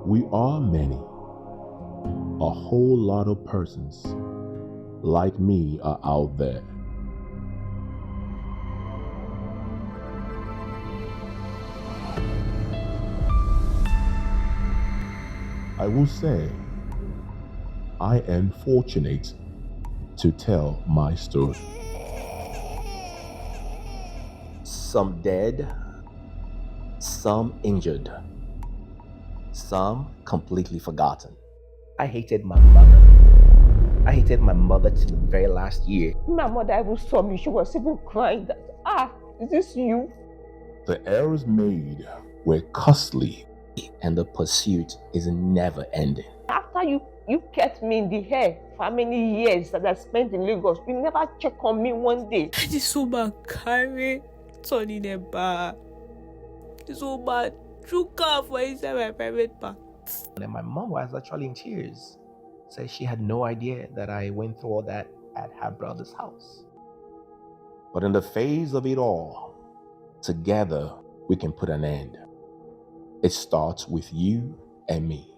We are many. A whole lot of persons like me are out there. I will say, I am fortunate to tell my story. Some dead, some injured, some completely forgotten. I hated my mother. I hated my mother till the very last year. My mother even saw me. She was even crying that, is this you? The errors made were costly. And the pursuit is never ending. After you kept me in the hair for how many years that I spent in Lagos, you never check on me one day. This woman carry turning the bar. This woman threw car for inside my private part. And my mom was actually in tears. Said she had no idea that I went through all that at her brother's house. But in the phase of it all, together we can put an end. It starts with you and me.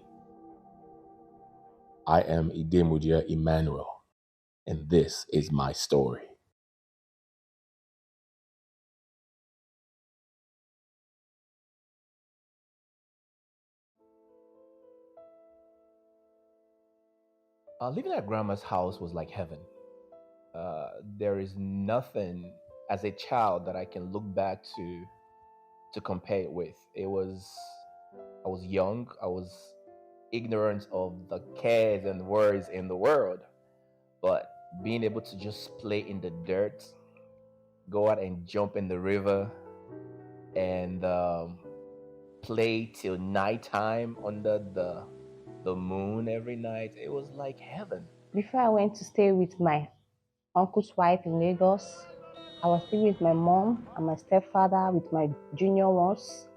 I am Idemudia Emmanuel, and this is my story. Living at grandma's house was like heaven. There is nothing as a child that I can look back to compare it with. I was young, I was ignorant of the cares and worries in the world, but being able to just play in the dirt, go out and jump in the river, and play till nighttime under the moon every night, it was like heaven. Before I went to stay with my uncle's wife in Lagos, I was living with my mom and my stepfather with my junior ones.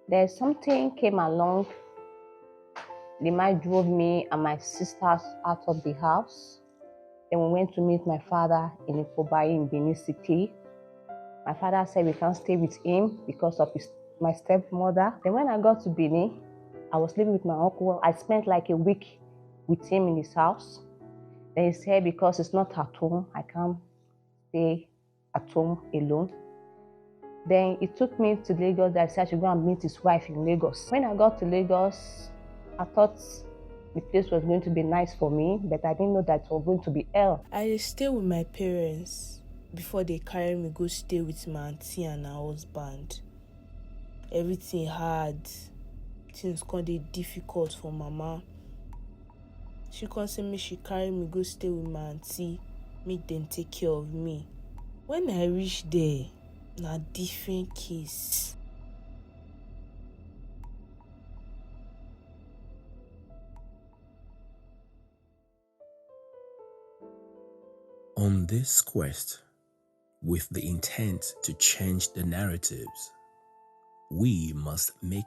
There's something came along. The man drove me and my sisters out of the house. Then we went to meet my father in Ikobai in Benin City. My father said we can't stay with him because of my stepmother. Then when I got to Benin, I was living with my uncle. I spent like a week with him in his house. Then he said because it's not at home, I can't stay at home alone. Then he took me to Lagos. That I said I should go and meet his wife in Lagos. When I got to Lagos, I thought the place was going to be nice for me, but I didn't know that it was going to be hell. I stay with my parents before they carry me go stay with my auntie and her husband. Everything hard. Things can't be difficult for mama. She can't say me she carry me go stay with my auntie, make them take care of me. When I reach there, na different case. On this quest, with the intent to change the narratives, we must make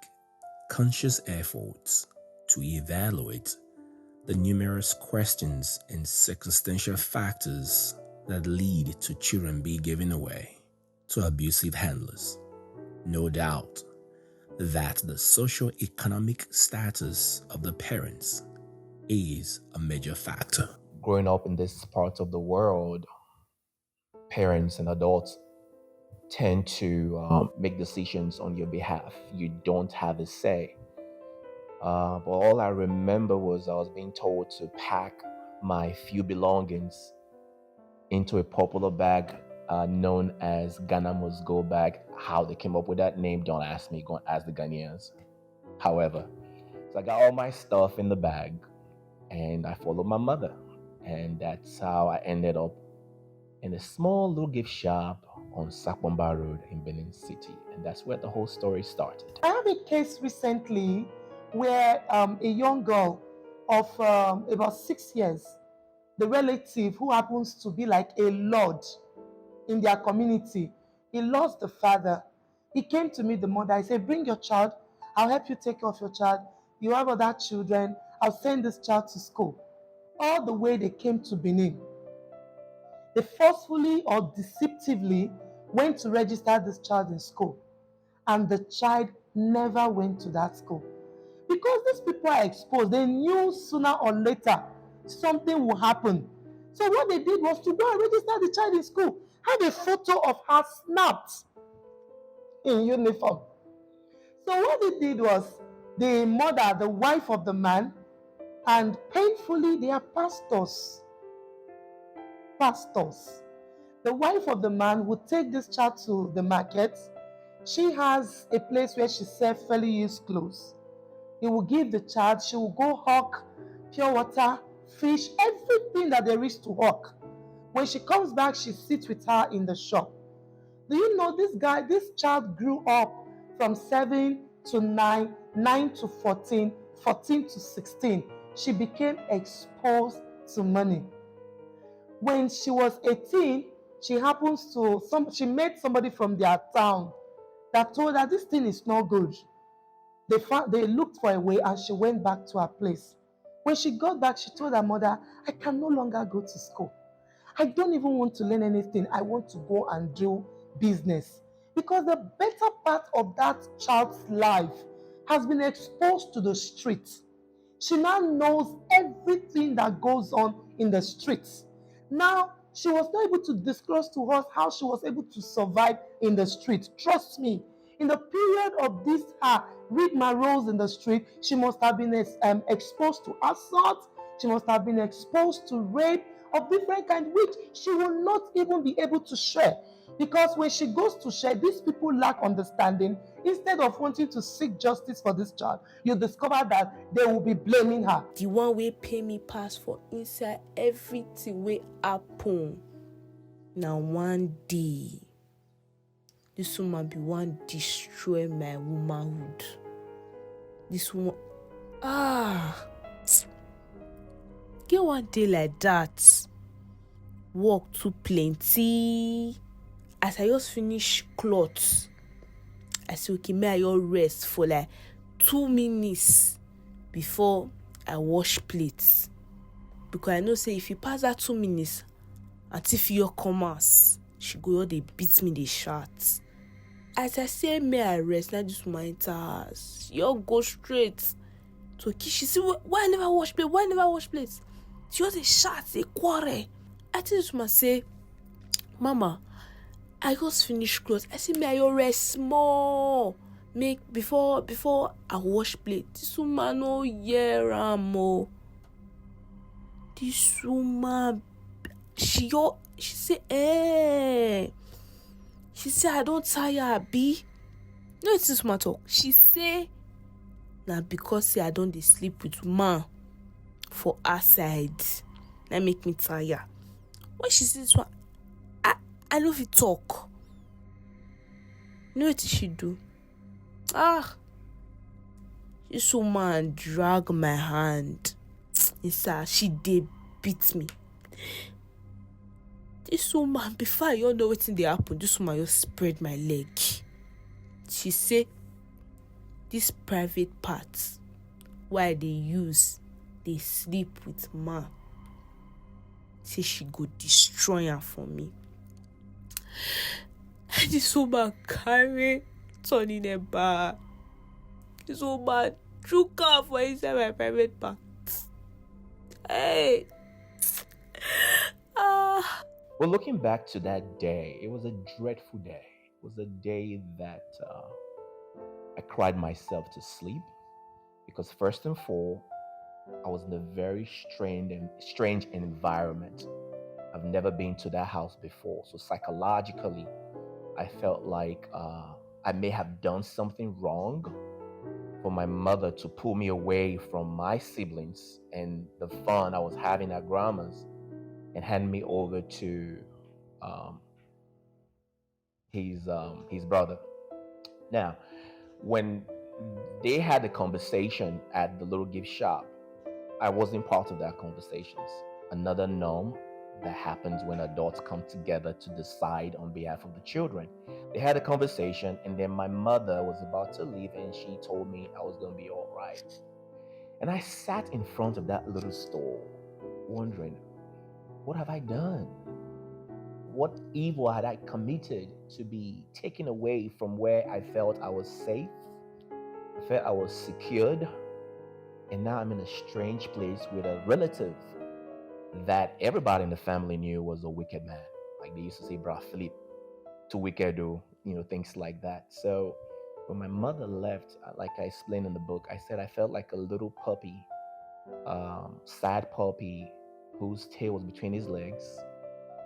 conscious efforts to evaluate the numerous questions and circumstantial factors that lead to children being given away to abusive handlers. No doubt that the socio-economic status of the parents is a major factor. Growing up in this part of the world, parents and adults tend to make decisions on your behalf. You don't have a say. But all I remember was I was being told to pack my few belongings into a popular bag known as Ghana Must Go bag. How they came up with that name, don't ask me, go and ask the Ghanaians. However, so I got all my stuff in the bag and I followed my mother. And that's how I ended up in a small little gift shop on Sakbomba Road in Benin City. And that's where the whole story started. I have a case recently where a young girl of about 6 years, the relative who happens to be like a lord in their community, he lost the father. He came to meet the mother. I said, bring your child. I'll help you take care of your child. You have other children. I'll send this child to school. All the way they came to Benin. They forcefully or deceptively went to register this child in school. And the child never went to that school. because these people are exposed, they knew sooner or later something will happen. So what they did was to go and register the child in school, have a photo of her snapped in uniform. So what they did was the mother, the wife of the man, and painfully they are pastors. Pastors. The wife of the man would take this child to the market. She has a place where she sells fairly used clothes. He will give the child, she will go hawk pure water, fish, everything that there is to hawk. When she comes back, she sits with her in the shop. Do you know this child grew up from 7 to 9, 9 to 14, 14 to 16. She became exposed to money. When she was 18, she met somebody from their town that told her this thing is not good. They looked for a way and she went back to her place. When she got back, she told her mother, I can no longer go to school. I don't even want to learn anything. I want to go and do business. Because the better part of that child's life has been exposed to the streets. She now knows everything that goes on in the streets. Now, she was not able to disclose to us how she was able to survive in the street. Trust me, in the period of this rigmaroles in the street, she must have been exposed to assault. She must have been exposed to rape of different kinds, which she will not even be able to share. Because when she goes to share, these people lack understanding. Instead of wanting to seek justice for this child, you discover that they will be blaming her. The one wey pay me pass for inside everything wey happen. Now one day, this woman be one destroy my womanhood. This woman, get one day like that. Work too plenty. As I just finish clothes, I say, okay, may I just rest for like 2 minutes before I wash plates. Because I know say if you pass that 2 minutes, until you come out, she go they beat me, they shout. As I say, may I rest, now just my house. You go straight to kitchen. She say, why I never wash plates? Why I never wash plates? She just a shout, a quarrel. I tell this woman, say, Mama, I just finished clothes. I say, may I rest small. Make before I wash plate. This woman no hear am. This woman, she say, She say I don't tire abi. No, it's this woman talk. She say, na because say I don't dey sleep with man for her side. That make me tire. When she says this one, I love it talk. You know what she do? This woman drag my hand. Inside, she dey beat me. This woman, before you know what dey happen, this woman just spread my leg. She say, this private parts, why they use, they sleep with man. Say she go destroy her for me. This woman carry turn in a bar. This woman took her for inside my private parts. Hey. Well, looking back to that day, it was a dreadful day. It was a day that I cried myself to sleep because first and foremost, I was in a very strange environment. I've never been to that house before. So psychologically, I felt like I may have done something wrong for my mother to pull me away from my siblings and the fun I was having at grandma's and hand me over to his brother. Now, when they had the conversation at the little gift shop, I wasn't part of that conversations. Another norm that happens when adults come together to decide on behalf of the children. They had a conversation, and then my mother was about to leave, and she told me I was going to be all right. And I sat in front of that little store, wondering, what have I done? What evil had I committed to be taken away from where I felt I was safe? I felt I was secured. And now I'm in a strange place with a relative that everybody in the family knew was a wicked man. Like they used to say, Bra Philip, too wicked, do, things like that. So when my mother left, like I explained in the book, I said I felt like a little puppy, sad puppy whose tail was between his legs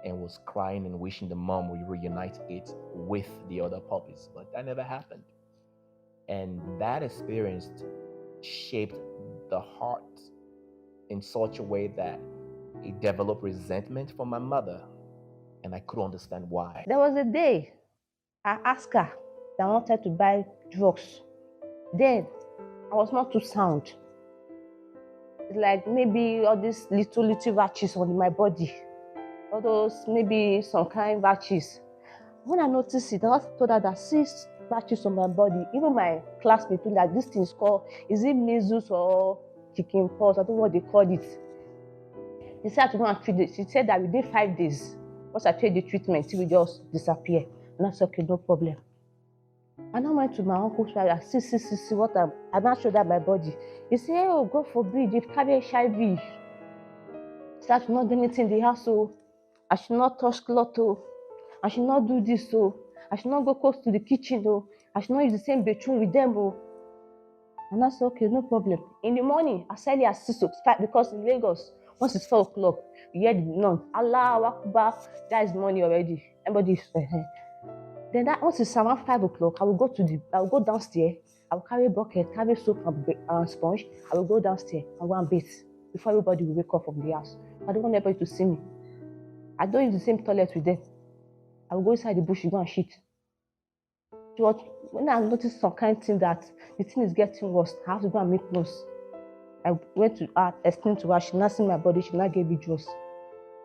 and was crying and wishing the mom would reunite it with the other puppies. But that never happened. And that experience shaped the heart in such a way that it developed resentment for my mother, and I couldn't understand why. There was a day I asked her that I wanted to buy drugs. Then I was not too sound. It's like maybe all these little rashes on my body, all those maybe some kind of rashes. When I noticed it, I also told her that 6 rashes on my body. Even my classmate told that this thing is called, is it measles or chicken pox? I don't know what they call it. He said to go and treat it. She said that within 5 days, once I take the treatment, it will just disappear. And I said, okay, no problem. And I went to my uncle's wife. I said, see, what I'm not sure that my body. He said, oh, God forbid, you've carried HIV. He said, I should not do anything in the house, so I should not touch cloth, I should not do this, so I should not go close to the kitchen, I should not use the same bathroom with them. And I said, okay, no problem. In the morning, as early as 6 o'clock, because in Lagos, once it's 4 o'clock, you hear the nun, Allah Akbar, that is money already. Everybody is Then once it's around 5 o'clock, I will go downstairs, I will carry a bucket, carry soap and sponge, I will go downstairs and go and bathe before everybody will wake up from the house. I don't want everybody to see me. I don't use the same toilet with them. I will go inside the bush to go and shit. When I noticed some kind of thing that the thing is getting worse, I have to go and make notes. I went to her, explained to her, she not seen my body, she not gave me drugs.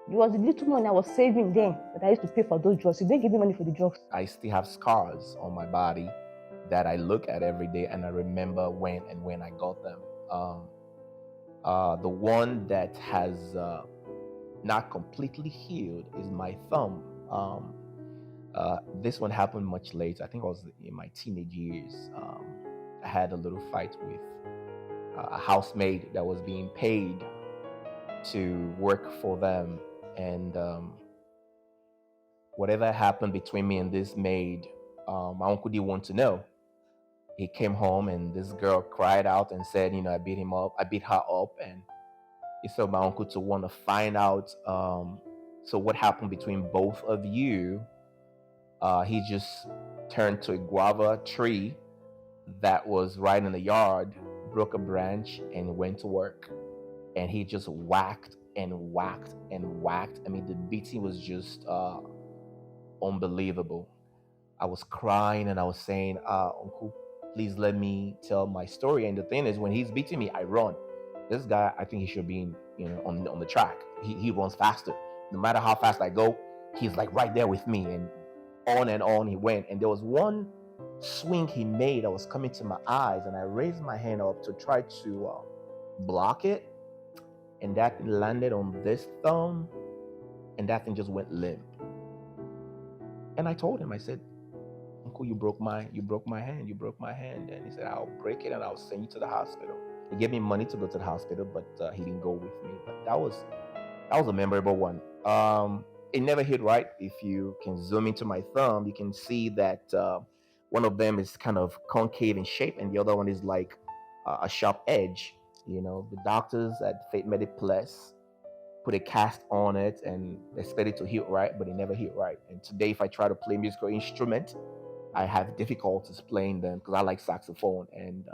It was the little money I was saving then that I used to pay for those drugs. She didn't give me money for the drugs. I still have scars on my body that I look at every day, and I remember when I got them. The one that has not completely healed is my thumb. This one happened much later. I think it was in my teenage years. I had a little fight with a housemaid that was being paid to work for them, and whatever happened between me and this maid, my uncle didn't want to know. He came home and this girl cried out and said, I beat her up, and he said my uncle to want to find out so what happened between both of you. He just turned to a guava tree that was right in the yard, broke a branch, and went to work. And he just whacked and whacked and whacked. I mean, the beating was just unbelievable. I was crying and I was saying, Uncle, please let me tell my story. And the thing is, when he's beating me, I run. This guy, I think he should be on the track. He runs faster. No matter how fast I go, he's like right there with me. And on he went. And there was one swing he made that was coming to my eyes, and I raised my hand up to try to block it, and that landed on this thumb, and that thing just went limp. And I told him, I said, Uncle, you broke my hand. And he said, I'll break it and I'll send you to the hospital. He gave me money to go to the hospital, but he didn't go with me. But that was a memorable one. It never hit right. If you can zoom into my thumb, you can see that one of them is kind of concave in shape, and the other one is like a sharp edge. The doctors at Fate Medic Plus put a cast on it and expect it to hit right, but it never hit right. And today, if I try to play musical instrument, I have difficulties playing them because I like saxophone, and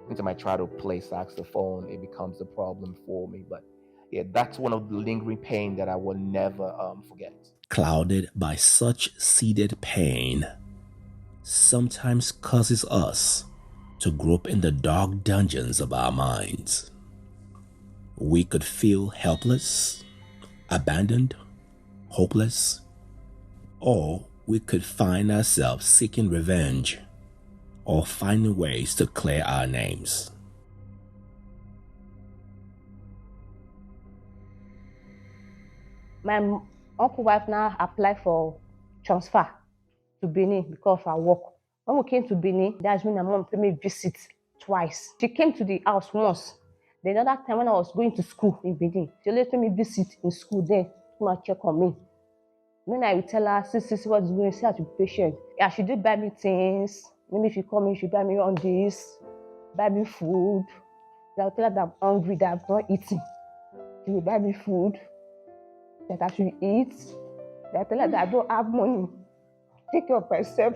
anytime I try to play saxophone, it becomes a problem for me. But yeah, that's one of the lingering pain that I will never forget. Clouded by such seated pain, sometimes causes us to grope in the dark dungeons of our minds. We could feel helpless, abandoned, hopeless, or we could find ourselves seeking revenge or finding ways to clear our names. My uncle wife now applied for transfer to Benin because of her work. When we came to Benin, that's when my mom paid me visit twice. She came to the house once. The other time when I was going to school in Benin, she let me visit in school there to come and check on me. When I would tell her, see what is going on, see how to be patient. Yeah, she did buy me things. Maybe if you come in, she buy me on this, buy me food. I will tell her that I'm hungry, that I'm not eating. She will buy me food that I should eat. I tell her that I don't have money. Take care of myself.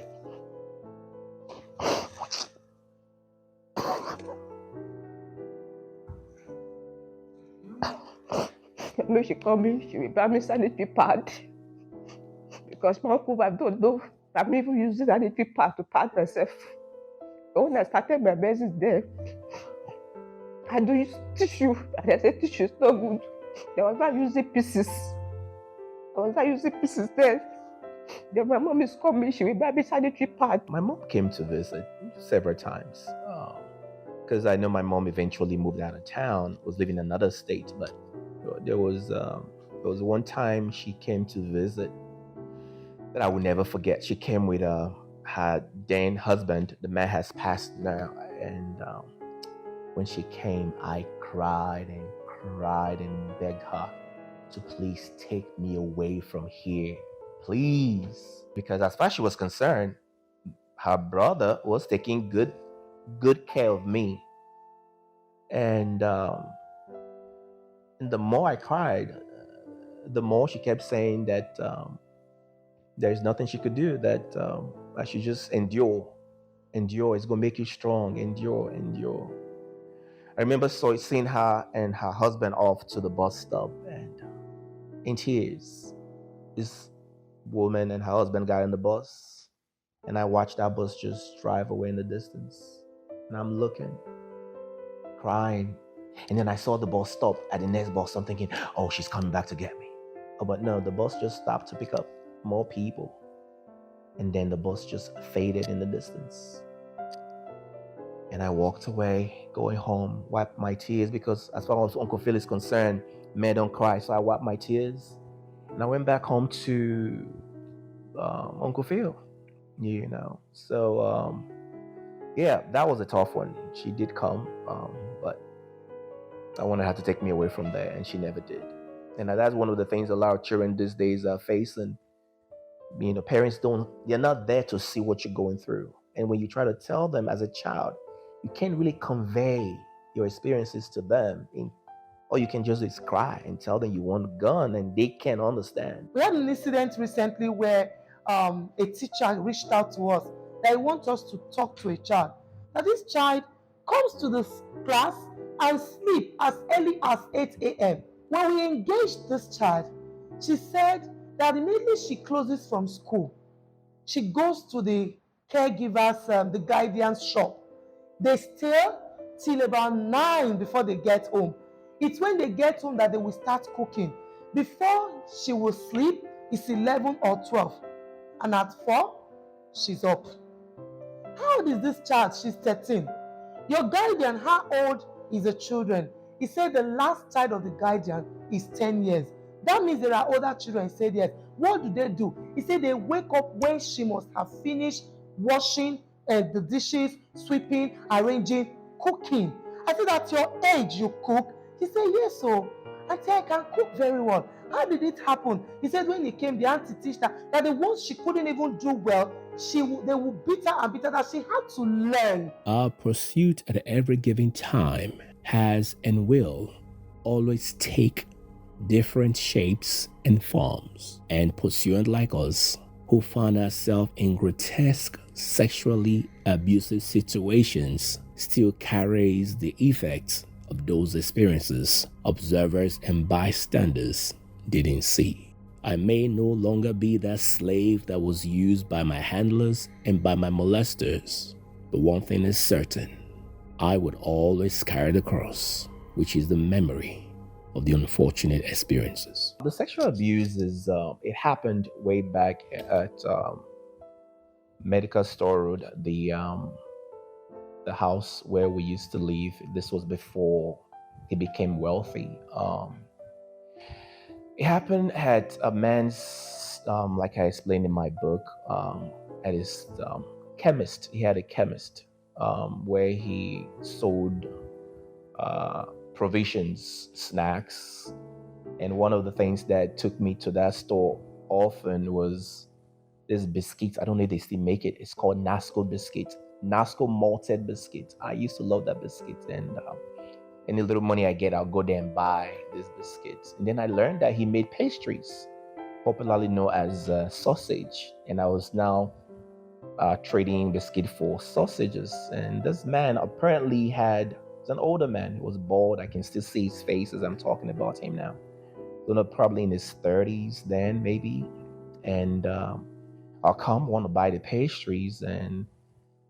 When she come in, she will buy me sanitary pad. Because my uncle, I don't know, I'm even using sanitary pad to pad myself. But when I started my business there, I do use tissue, and I said tissue is not good. They was not using pieces. There. Then my mom is coming, she will buy me sanitary pad. My mom came to visit several times. Because I know my mom eventually moved out of town, was living in another state. But there was one time she came to visit that I will never forget. She came with her then husband. The man has passed now. And when she came, I cried and begged her to please take me away from here. Please. Because as far as she was concerned, her brother was taking good care of me. And the more I cried, the more she kept saying that there's nothing she could do, that I should just endure. Endure, it's going to make you strong. Endure. I remember seeing her and her husband off to the bus stop, and in tears, this woman and her husband got in the bus, and I watched that bus just drive away in the distance. And I'm looking, crying. And then I saw the bus stop at the next bus. I'm thinking, oh, she's coming back to get me. Oh, but no, the bus just stopped to pick up more people. And then the bus just faded in the distance. And I walked away, going home, wiped my tears, because as far as Uncle Phil is concerned, men don't cry. So I wiped my tears. And I went back home to Uncle Phil, you know. So, yeah, that was a tough one. She did come, but I wanted her to take me away from there, and she never did. And that's one of the things a lot of children these days are facing. You know, parents they're not there to see what you're going through. And when you try to tell them as a child, you can't really convey your experiences to them. Or you can just cry and tell them you want a gun, and they can't understand. We had an incident recently where a teacher reached out to us that he wants us to talk to a child. Now this child comes to the class and sleep as early as 8 a.m. When we engaged this child, she said that immediately she closes from school, she goes to the caregivers, the guardian's shop. They stay till about 9 before they get home. It's when they get home that they will start cooking. Before she will sleep, it's 11 or 12. And at 4, she's up. How old is this child? She's 13. Your guardian, how old is the children? He said the last child of the guardian is 10 years. That means there are older children. He said yes. What do? He said they wake up when she must have finished washing the dishes, sweeping, arranging, cooking. I said, at your age you cook? He said, yes, so. Auntie, I can cook very well. How did it happen? He said when he came, the auntie teached her that the ones she couldn't even do well, they would beat her and beat her, that she had to learn. Our pursuit at every given time has and will always take different shapes and forms. And pursuant like us, who find ourselves in grotesque sexually abusive situations, still carries the effects of those experiences observers and bystanders didn't see. I may no longer be that slave that was used by my handlers and by my molesters, but one thing is certain: I would always carry the cross, which is the memory of the unfortunate experiences. The sexual abuse it happened way back at Medical Store Road, the house where we used to live. This was before he became wealthy. It happened at a man's, like I explained in my book, at his chemist. He had a chemist where he sold provisions, snacks. And one of the things that took me to that store often was this biscuit. I don't know if they still make it. It's called Nasco biscuit, Nasco malted biscuit. I used to love that biscuit. And any little money I get, I'll go there and buy these biscuits. And then I learned that he made pastries, popularly known as sausage. And I was now trading biscuit for sausages. And this man apparently he's an older man. He was bald. I can still see his face as I'm talking about him now. So probably in his 30s then, maybe. And I'll come, want to buy the pastries. And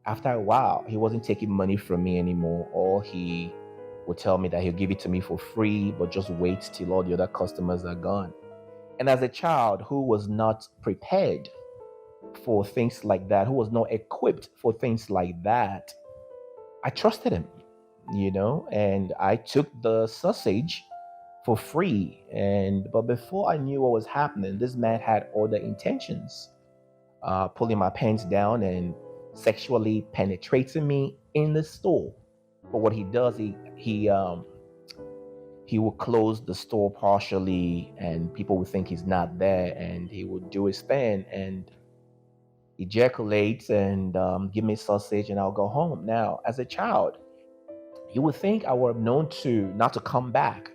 after a while, he wasn't taking money from me anymore. Or he would tell me that he'll give it to me for free, but just wait till all the other customers are gone. And as a child who was not prepared for things like that, who was not equipped for things like that, I trusted him, and I took the sausage for free. But before I knew what was happening, this man had other intentions, pulling my pants down and sexually penetrating me in the store. But what he does, he will close the store partially, and people will think he's not there, and he will do his thing and ejaculate and give me sausage, and I'll go home. Now, as a child, you would think I would have known not to come back.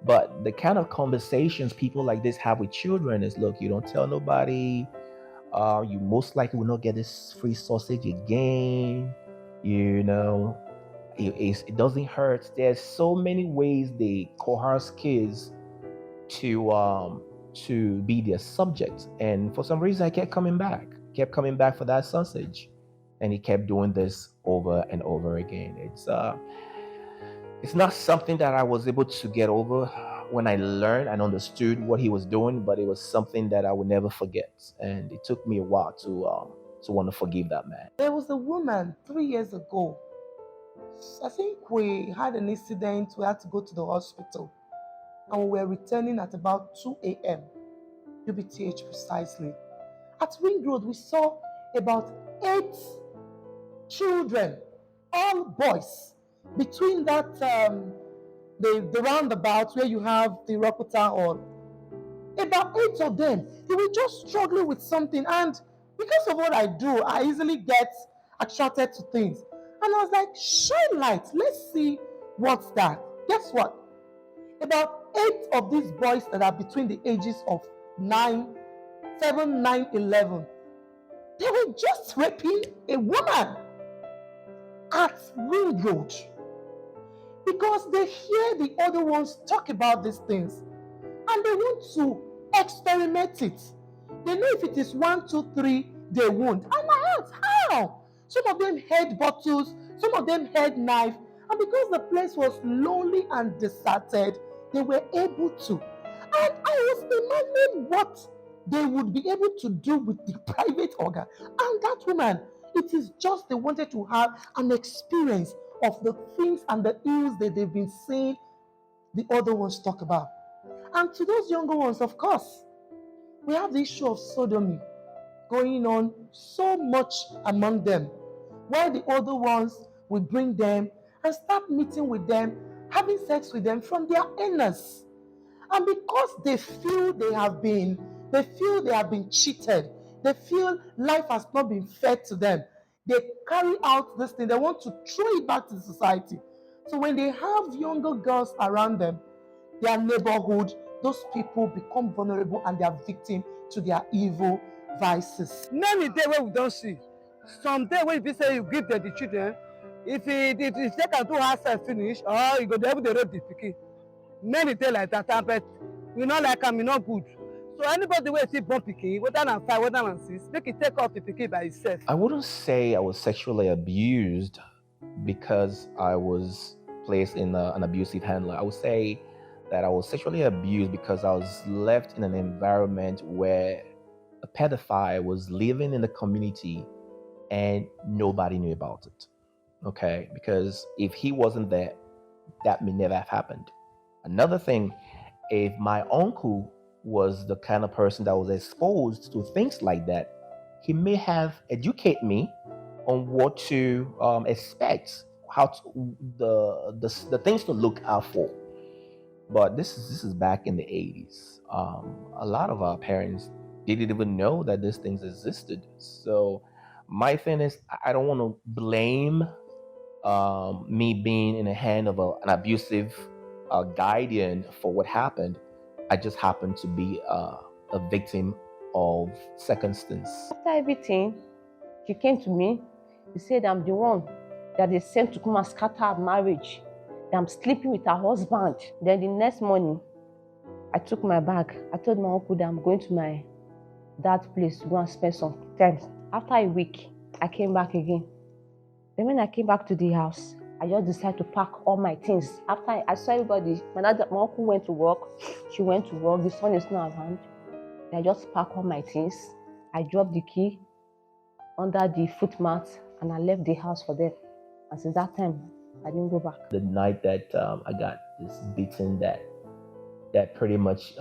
But the kind of conversations people like this have with children is, look, you don't tell nobody. You most likely will not get this free sausage again. It doesn't hurt. There's so many ways they coerce kids to be their subject. And for some reason, I kept coming back for that sausage. And he kept doing this over and over again. It's not something that I was able to get over when I learned and understood what he was doing, but it was something that I would never forget. And it took me a while to want to forgive that man. There was a woman 3 years ago. I think we had an incident. We had to go to the hospital, and we were returning at about 2 a.m. UBTH precisely. At Ring Road, we saw about 8 children, all boys, between that the roundabout where you have the Rokuta Hall. About 8 of them, they were just struggling with something, and because of what I do, I easily get attracted to things. And I was like, shine light, let's see what's that. Guess what? About 8 of these boys that are between the ages of 7, 9, 11, they were just raping a woman at Ring Road, because they hear the other ones talk about these things and they want to experiment it. They know if it is 1, 2, 3, they won't. And I asked, how? Some of them had bottles, some of them had knife, and because the place was lonely and deserted, they were able to. And I was demanding what they would be able to do with the private organ. And that woman, it is just they wanted to have an experience of the things and the ills that they've been seeing the other ones talk about. And to those younger ones, of course, we have the issue of sodomy going on so much among them, while the other ones will bring them and start meeting with them, having sex with them from their anus. And because they feel they have been cheated, they feel life has not been fed to them, they carry out this thing. They want to throw it back to society. So when they have younger girls around them, their neighborhood, those people become vulnerable and they are victim to their evil vices. Many days where we don't see. Some day when you say you give them the children, if they can do herself finish, or you go there with the road the pikin. Many days like that, but we not like them, we not good. So anybody will see born pikin, whether than 5, whether than 6, make it take off the pikin by itself. I wouldn't say I was sexually abused because I was placed in an abusive handler. I would say that I was sexually abused because I was left in an environment where a pedophile was living in the community and nobody knew about it. Okay? Because if he wasn't there, that may never have happened. Another thing, if my uncle was the kind of person that was exposed to things like that, he may have educated me on what to expect, how to, the things to look out for. But this is back in the 80s. A lot of our parents didn't even know that these things existed. So my thing is, I don't want to blame me being in the hand of an abusive guardian for what happened. I just happened to be a victim of circumstance. After everything, she came to me. She said I'm the one that they sent to come and scatter our marriage. That I'm sleeping with her husband. Then the next morning, I took my bag. I told my uncle that I'm going to my dad's place to go and spend some time. After a week, I came back again. Then when I came back to the house, I just decided to pack all my things. After I saw everybody, my uncle went to work. She went to work. The son is not around. I just packed all my things. I dropped the key under the footmat and I left the house for them. And since that time, I didn't go back. The night that I got this beating that pretty much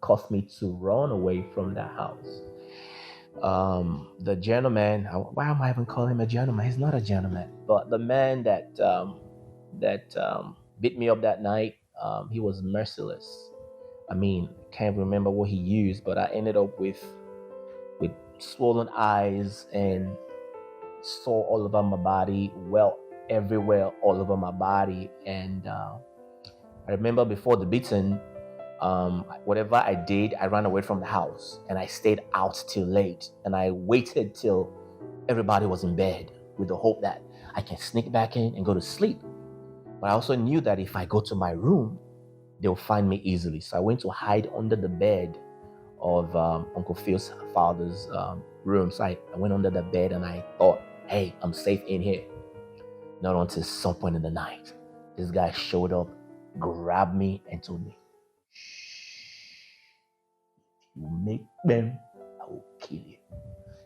caused me to run away from that house. The gentleman, why am I even calling him a gentleman? He's not a gentleman. But the man that beat me up that night, he was merciless. I mean, can't remember what he used, but I ended up with swollen eyes and sore all over my body, well, everywhere all over my body. And I remember before the beating, whatever I did, I ran away from the house and I stayed out till late. And I waited till everybody was in bed with the hope that I can sneak back in and go to sleep. But I also knew that if I go to my room, they'll find me easily. So I went to hide under the bed of Uncle Phil's father's room. So I went under the bed and I thought, hey, I'm safe in here. Not until some point in the night, this guy showed up, grabbed me and told me, you make them, I will kill you.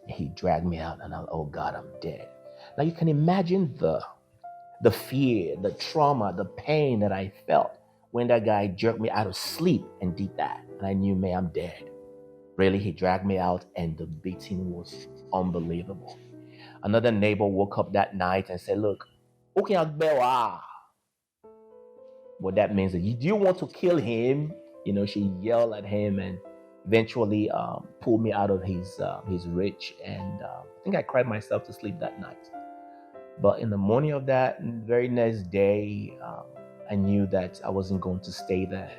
And he dragged me out and oh God, I'm dead. Now you can imagine the fear, the trauma, the pain that I felt when that guy jerked me out of sleep and did that. And I knew, man, I'm dead. Really, he dragged me out and the beating was unbelievable. Another neighbor woke up that night and said, look, okay, what that means is, do you want to kill him? You know, she yelled at him and eventually pulled me out of his reach. And I think I cried myself to sleep that night. But in the morning of that very next day, I knew that I wasn't going to stay there.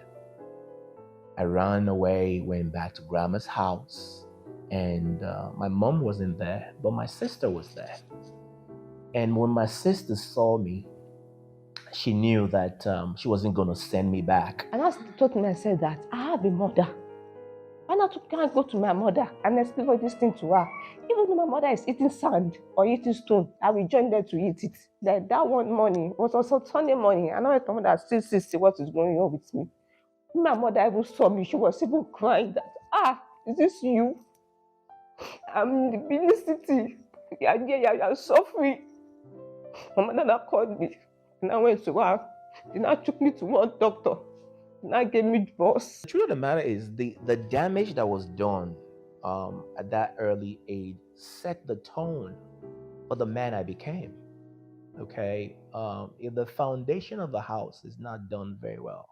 I ran away, went back to grandma's house, and my mom wasn't there, but my sister was there. And when my sister saw me, she knew that she wasn't going to send me back. And I told myself that I have a mother. Why not can't go to my mother and explain all this thing to her? Even though my mother is eating sand or eating stone, I will join them to eat it. That one morning was also Sunday morning, and I told my mother still see what is going on with me. When my mother even saw me, she was even crying that, is this you? I'm in the big city. You're suffering. My mother called me, and I went to her. Then I took me to one doctor. And I gave me divorce. The truth of the matter is the damage that was done at that early age set the tone for the man I became. Okay, if the foundation of the house is not done very well,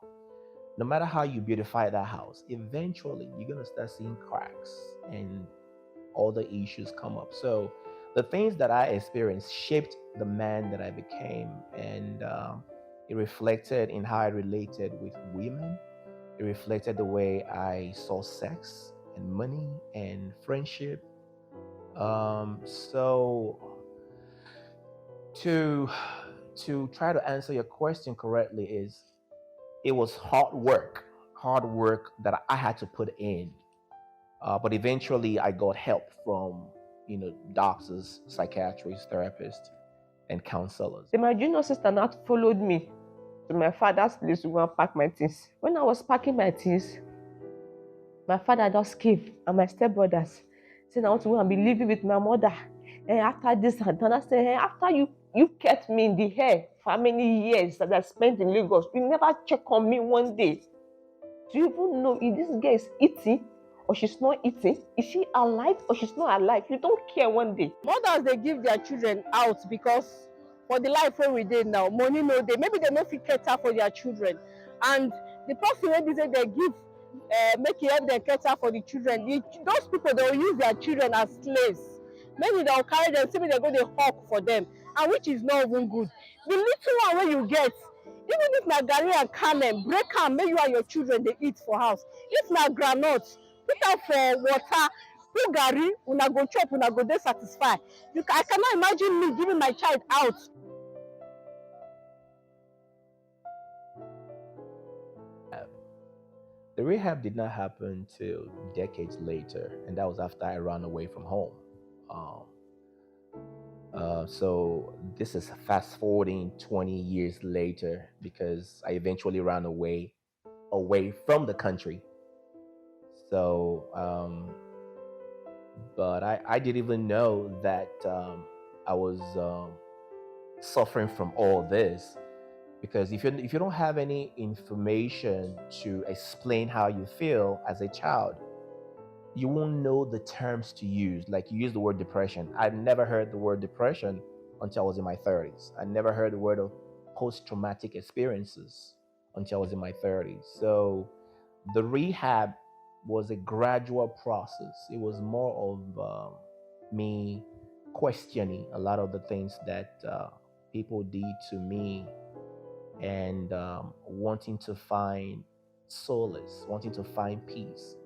no matter how you beautify that house, eventually you're gonna start seeing cracks and all the issues come up. So the things that I experienced shaped the man that I became, and it reflected in how I related with women. It reflected the way I saw sex and money and friendship. So to try to answer your question correctly is, it was hard work that I had to put in. But eventually I got help from, doctors, psychiatrists, therapists, and counselors. Then my junior sister not followed me to my father's place to go and pack my things. When I was packing my things, my father just came and my stepbrothers said I want to go and be living with my mother. And after this and that, I said, hey, after you kept me in the hair for how many years that I spent in Lagos, you never check on me one day. Do you even know if this girl is eating or she's not eating? Is she alive or she's not alive? You don't care one day. Mothers, they give their children out because for the life wey we dey now, money no dey, maybe dem no fit cater for their children, and the person wey be say dem give make e help dem cater for the children, those people dey will use their children as slaves. Maybe dem carry dem say make dem go dey hawk for dem, and which is not even good. The little one wey you get, even if na garri and kernel, break am make you and your children dey eat for house. If na groundnut, put am for water, put garri, una go chop, una go dey satisfied. I cannot imagine me giving my child out. The rehab did not happen till decades later, and that was after I ran away from home. So this is fast forwarding 20 years later, because I eventually ran away from the country. So, but I didn't even know that I was suffering from all this, because if you don't have any information to explain how you feel as a child, you won't know the terms to use. Like, you use the word depression. I never heard the word depression until I was in my 30s. I never heard the word of post-traumatic experiences until I was in my 30s. So the rehab was a gradual process. It was more of me questioning a lot of the things that people did to me, and wanting to find solace, wanting to find peace.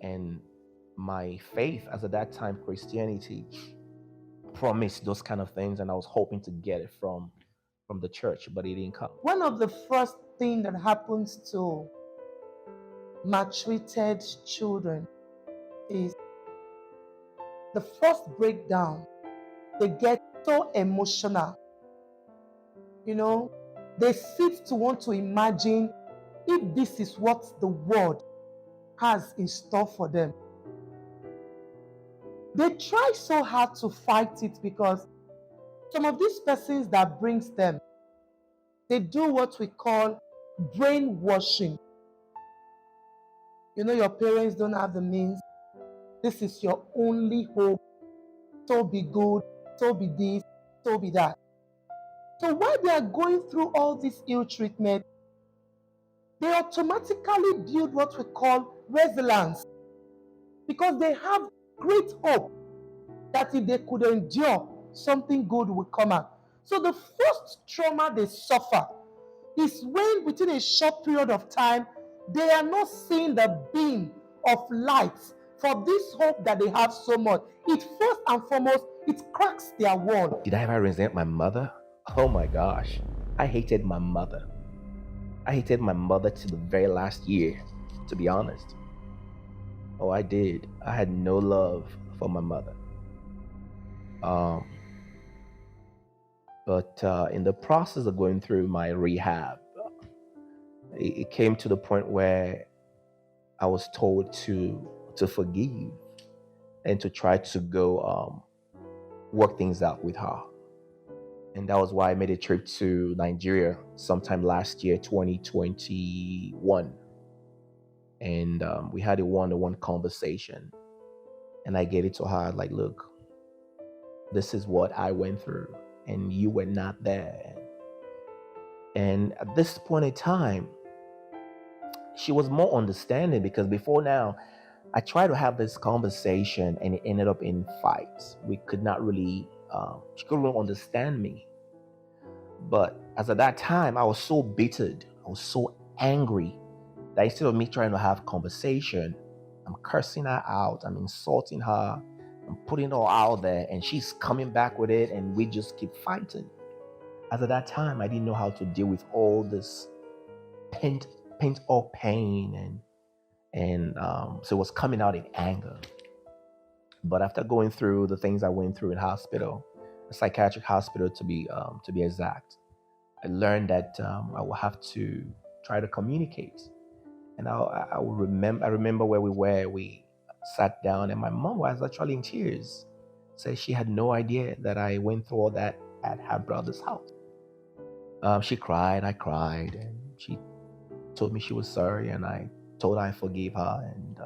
And my faith, as at that time Christianity, promised those kind of things, and I was hoping to get it from the church, but it didn't come. One of the first things that happens to maltreated children is the first breakdown. They get so emotional. They sit to want to imagine if this is what the world has in store for them. They try so hard to fight it, because some of these persons that brings them, they do what we call brainwashing. Your parents don't have the means. This is your only hope. So be good, so be this, so be that. So while they are going through all this ill treatment, they automatically build what we call resilience, because they have great hope that if they could endure, something good will come out. So the first trauma they suffer is when, within a short period of time, they are not seeing the beam of light for this hope that they have so much. It first and foremost, it cracks their wall. Did I ever resent my mother? Oh my gosh. I hated my mother. I hated my mother to the very last year, to be honest. Oh, I did. I had no love for my mother. But in the process of going through my rehab, it came to the point where I was told to forgive and to try to go work things out with her. And that was why I made a trip to Nigeria sometime last year, 2021. And we had a one-on-one conversation. And I gave it to her, like, look, this is what I went through, and you were not there. And at this point in time, she was more understanding, because before now, I tried to have this conversation and it ended up in fights. We could not really, she couldn't really understand me. But as at that time, I was so bittered, I was so angry, that instead of me trying to have conversation, I'm cursing her out, I'm insulting her, I'm putting it all out there, and she's coming back with it, and we just keep fighting. As at that time, I didn't know how to deal with all this pent up pain, and so it was coming out in anger. But after going through the things I went through in hospital, a psychiatric hospital to be exact, I learned that I will have to try to communicate. And I remember where we were. We sat down, and my mom was actually in tears. Said she had no idea that I went through all that at her brother's house. She cried, I cried, and she told me she was sorry, and I told her I forgave her. And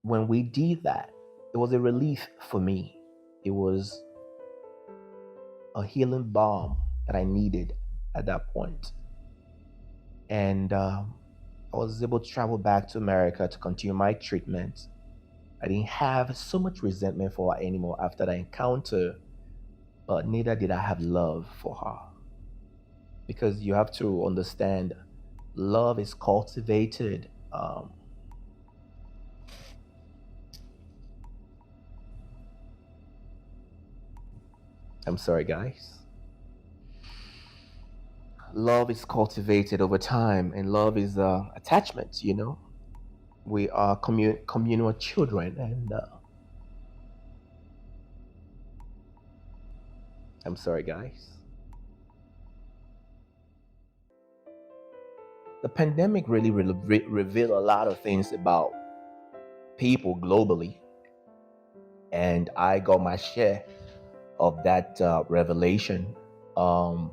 when we did that, it was a relief for me. It was a healing balm that I needed at that point. And I was able to travel back to America to continue my treatment. I didn't have so much resentment for her anymore after that encounter, but neither did I have love for her. Because you have to understand, love is cultivated. I'm sorry, guys. Love is cultivated over time, and love is attachment. We are communal children, and I'm sorry, guys. The pandemic really revealed a lot of things about people globally, and I got my share of that revelation. Um,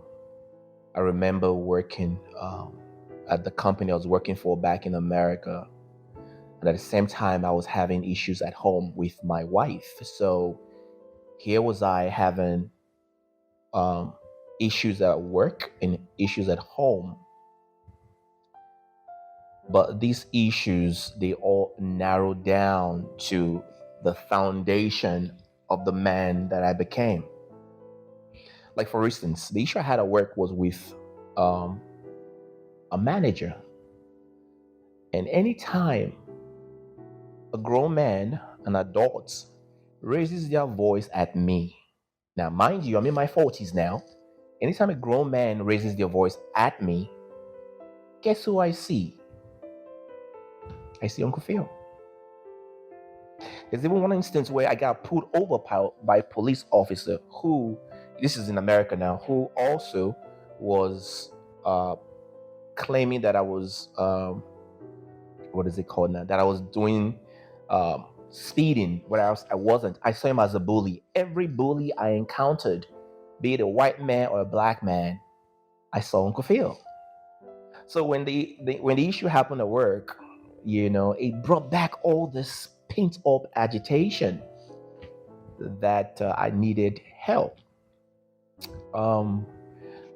I remember working at the company I was working for back in America, and at the same time, I was having issues at home with my wife. So here was I having um, issues at work and issues at home. But these issues, they all narrow down to the foundation of the man that I became. Like, for instance, the issue I had at work was with um, a manager. And anytime a grown man, an adult, raises their voice at me, now, mind you, I'm in my 40s now. Anytime a grown man raises their voice at me, guess who I see? I see Uncle Phil. There's even one instance where I got pulled over by a police officer who, this is in America now, who also was claiming that I was, what is it called now? That I was doing speeding, where I wasn't. I saw him as a bully. Every bully I encountered, be it a white man or a black man, I saw Uncle Phil. So when the issue happened at work, it brought back all this pent up agitation that I needed help.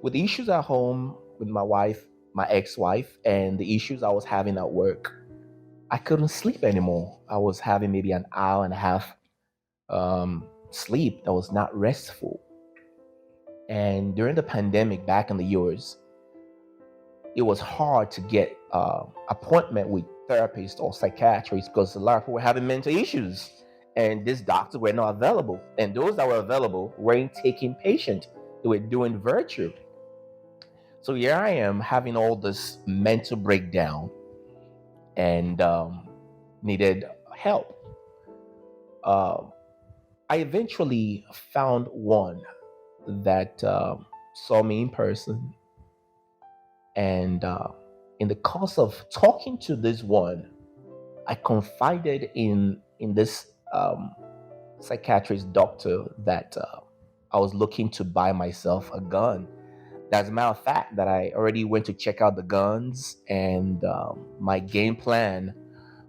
With the issues at home with my wife, my ex-wife, and the issues I was having at work, I couldn't sleep anymore. I was having maybe an hour and a half sleep that was not restful. And during the pandemic back in the years, it was hard to get appointment with therapists or psychiatrists because a lot of people were having mental issues, and these doctors were not available. And those that were available weren't taking patients; they were doing virtual. So here I am having all this mental breakdown and needed help. I eventually found one that saw me in person, and in the course of talking to this one, I confided in this psychiatrist doctor that I was looking to buy myself a gun. As a matter of fact, that I already went to check out the guns, and my game plan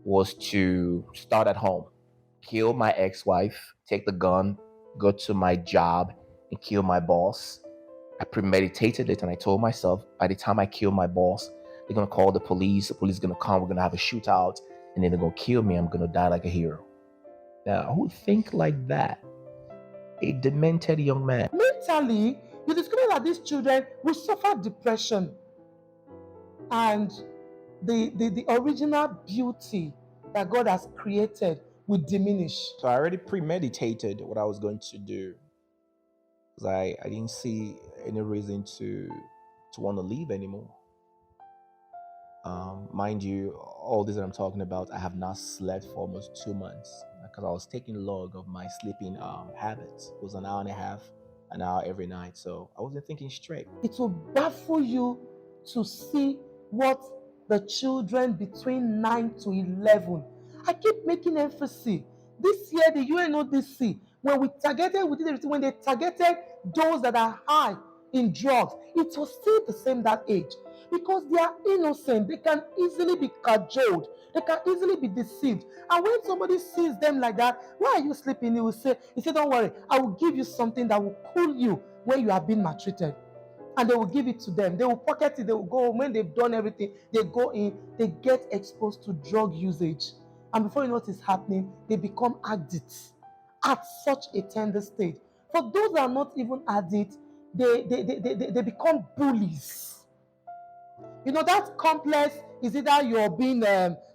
was to start at home, kill my ex-wife, take the gun, go to my job, and kill my boss. I premeditated it, and I told myself, by the time I kill my boss, they're gonna call the police. The police are gonna come. We're gonna have a shootout, and then they're gonna kill me. I'm gonna die like a hero. Now, who would think like that? A demented young man. Mentally, you discover that these children will suffer depression, and the original beauty that God has created will diminish. So I already premeditated what I was going to do, because I didn't see any reason to want to leave anymore. Mind you, all this that I'm talking about, I have not slept for almost 2 months because I was taking log of my sleeping habits. It was an hour and a half, an hour every night, so I wasn't thinking straight. It will baffle you to see what the children between 9 to 11. I keep making emphasis. This year, the UNODC, when we did everything, when they targeted those that are high in drugs, it was still the same that age. because they are innocent. They can easily be cajoled. They can easily be deceived. And when somebody sees them like that, why are you sleeping? He said, don't worry, I will give you something that will cool you when you have been maltreated. And they will give it to them. They will pocket it. They will go home. When they've done everything, they go in, they get exposed to drug usage. And before you know what is happening, they become addicts at such a tender stage. For those that are not even addicts, they become bullies. You know, that complex is either you're being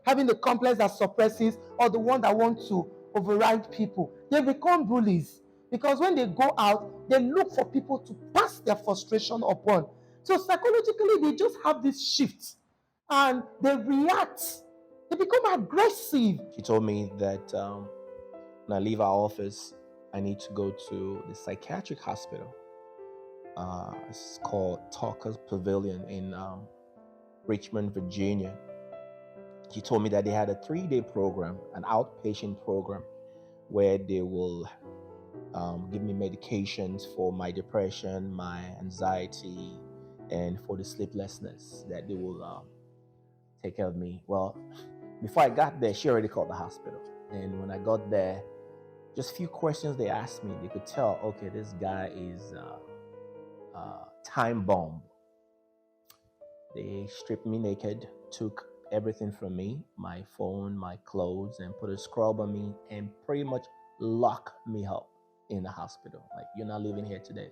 having the complex that suppresses or the one that wants to override people. They become bullies because when they go out, they look for people to pass their frustration upon. So psychologically, they just have this shift and they react. They become aggressive. She told me that when I leave our office, I need to go to the psychiatric hospital. It's called Talker's Pavilion in Richmond, Virginia. She told me that they had a 3-day program, an outpatient program, where they will give me medications for my depression, my anxiety, and for the sleeplessness, that they will take care of me. Well, before I got there, she already called the hospital. And when I got there, just a few questions they asked me, they could tell, okay, this guy is time bomb. They stripped me naked, took everything from me, my phone, my clothes, and put a scrub on me and pretty much locked me up in the hospital. Like, you're not leaving here today.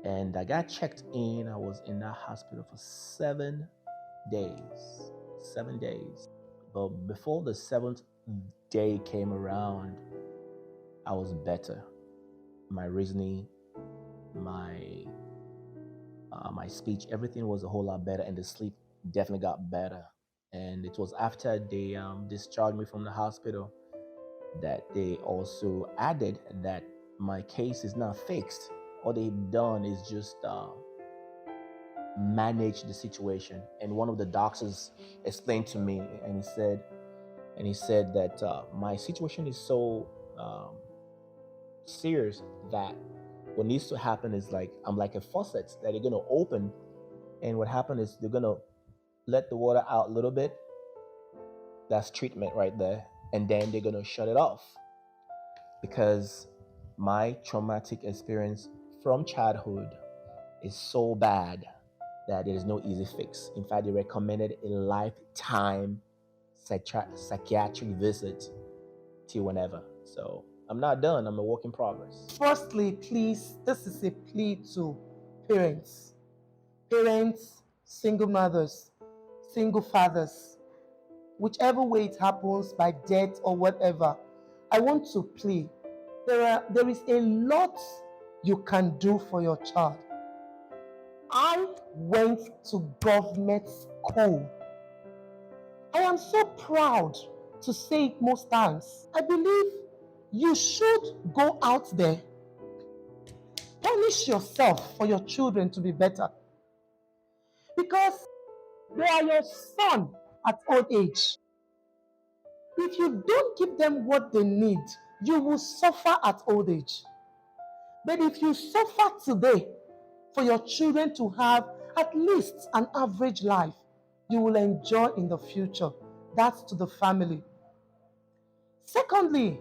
And I got checked in. I was in that hospital for 7 days. 7 days. But before the 7th day came around, I was better. My reasoning, my speech, everything was a whole lot better, and the sleep definitely got better. And it was after they discharged me from the hospital that they also added that my case is not fixed. All they've done is just manage the situation. And one of the doctors explained to me, and he said that my situation is so serious that what needs to happen is, like, I'm like a faucet that they're going to open, and what happened is they're going to let the water out a little bit. That's treatment right there. And then they're going to shut it off, because my traumatic experience from childhood is so bad that there is no easy fix. In fact, they recommended a lifetime psychiatric visit till whenever. So I'm not done. I'm a work in progress. Firstly, please, this is a plea to parents. Parents, single mothers, single fathers, whichever way it happens, by death or whatever, I want to plead. There is a lot you can do for your child. I went to government school. I am so proud to say it most times. I believe you should go out there, punish yourself for your children to be better, because they are your son at old age. If you don't give them what they need, you will suffer at old age. But if you suffer today for your children to have at least an average life, you will enjoy in the future. That's to the family. Secondly,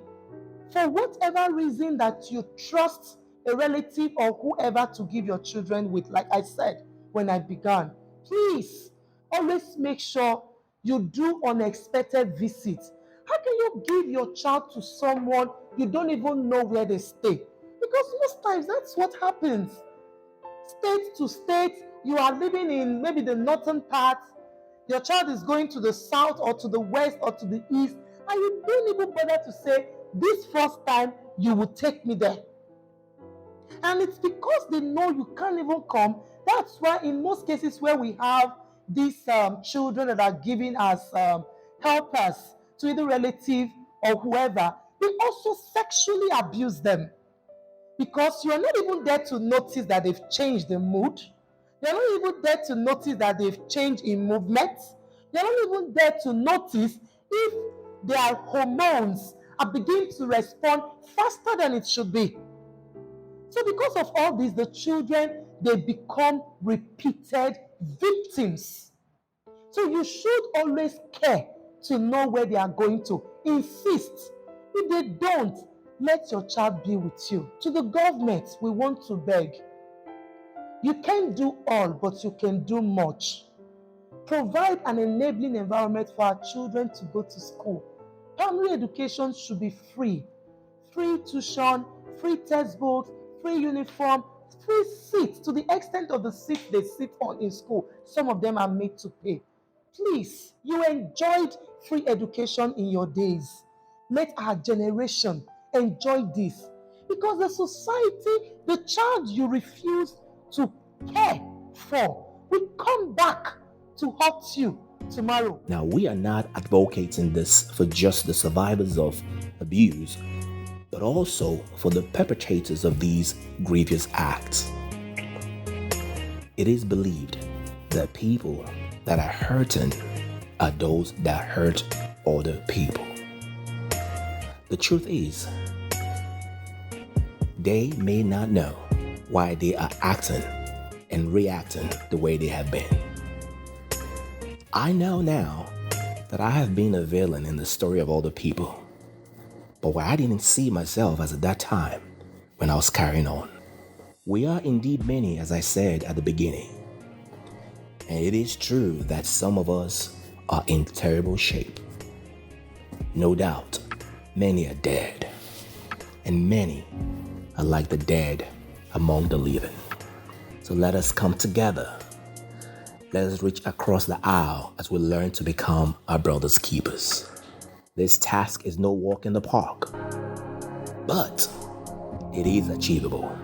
for whatever reason that you trust a relative or whoever to give your children with, like I said when I began, please always make sure you do unexpected visits. How can you give your child to someone you don't even know where they stay? Because most times that's what happens. State to state, you are living in maybe the northern part, your child is going to the south or to the west or to the east, and you don't even bother to say, this first time you will take me there. And it's because they know you can't even come. That's why in most cases where we have these children that are given as helpers to either relative or whoever, they also sexually abuse them. Because you're not even there to notice that they've changed the mood. You're not even there to notice that they've changed in movements. You're not even there to notice if their hormones are beginning to respond faster than it should be. So because of all this, the children, they become repeated victims. So you should always care to know where they are going to. Insist. If they don't, let your child be with you. To the government, we want to beg. You can't do all, but you can do much. Provide an enabling environment for our children to go to school. Primary education should be free. Free tuition, free textbooks, free uniform, free seats. To the extent of the seats they sit on in school, some of them are made to pay. Please, you enjoyed free education in your days. Let our generation enjoy this. Because the society, the child you refuse to care for, will come back to hurt you tomorrow. Now, we are not advocating this for just the survivors of abuse, but also for the perpetrators of these grievous acts. It is believed that people that are hurting are those that hurt other people. The truth is, they may not know why they are acting and reacting the way they have been. I know now that I have been a villain in the story of other people, but where I didn't see myself as at that time when I was carrying on. We are indeed many, as I said at the beginning, and it is true that some of us are in terrible shape. No doubt, many are dead, and many are like the dead among the living. So let us come together. Let us reach across the aisle as we learn to become our brother's keepers. This task is no walk in the park, but it is achievable.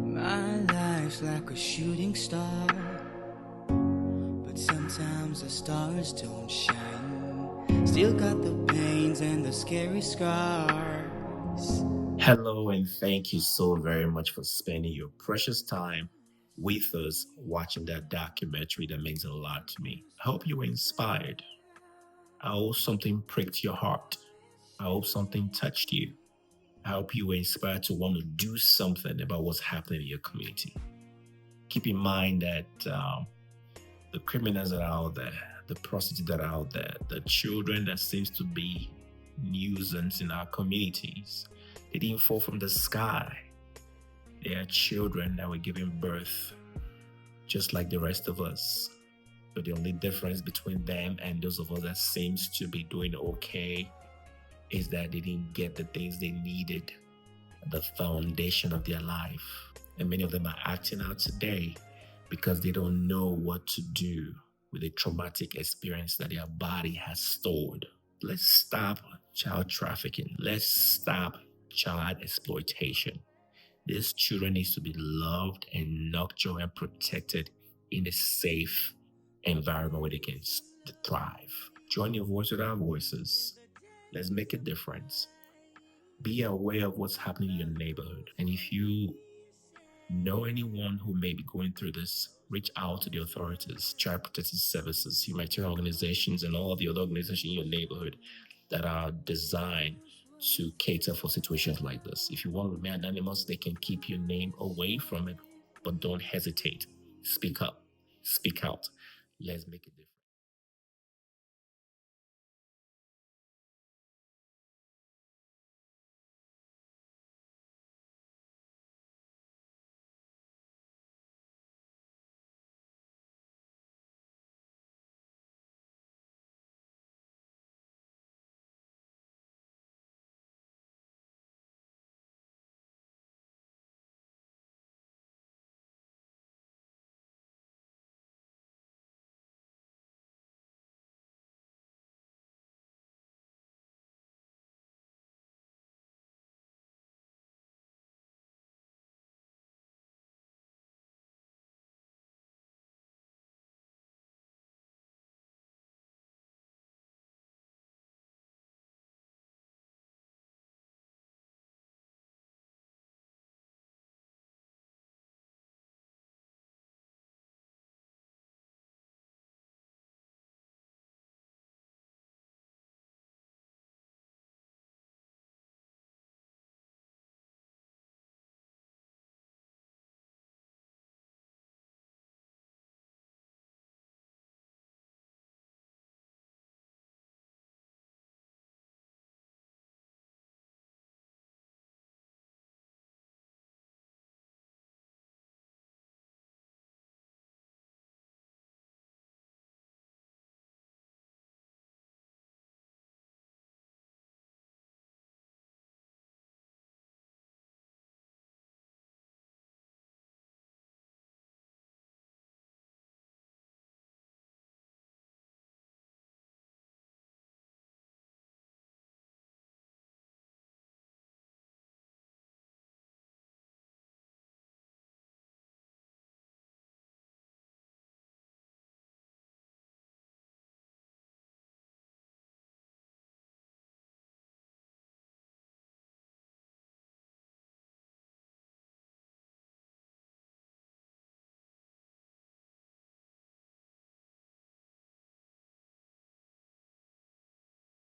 My life's like a shooting star, but sometimes the stars don't shine. Still got the pains and the scary scars. Hello, and thank you so very much for spending your precious time with us watching that documentary. That means a lot to me. I hope you were inspired. I hope something pricked your heart. I hope something touched you. I hope you were inspired to want to do something about what's happening in your community. Keep in mind that the criminals that are out there, the prostitutes that are out there, the children that seems to be nuisance in our communities, they didn't fall from the sky. They are children that were given birth just like the rest of us. But the only difference between them and those of us that seems to be doing okay is that they didn't get the things they needed at the foundation of their life. And many of them are acting out today because they don't know what to do with the traumatic experience that their body has stored. Let's stop child trafficking. Let's stop child exploitation. These children need to be loved and nurtured and protected in a safe environment where they can thrive. Join your voice with our voices. Let's make a difference. Be aware of what's happening in your neighborhood. And if you know anyone who may be going through this, reach out to the authorities, child protective services, humanitarian organizations, and all the other organizations in your neighborhood that are designed to cater for situations like this. If you want to remain anonymous, they can keep your name away from it, but don't hesitate. Speak up, speak out. Let's make a difference.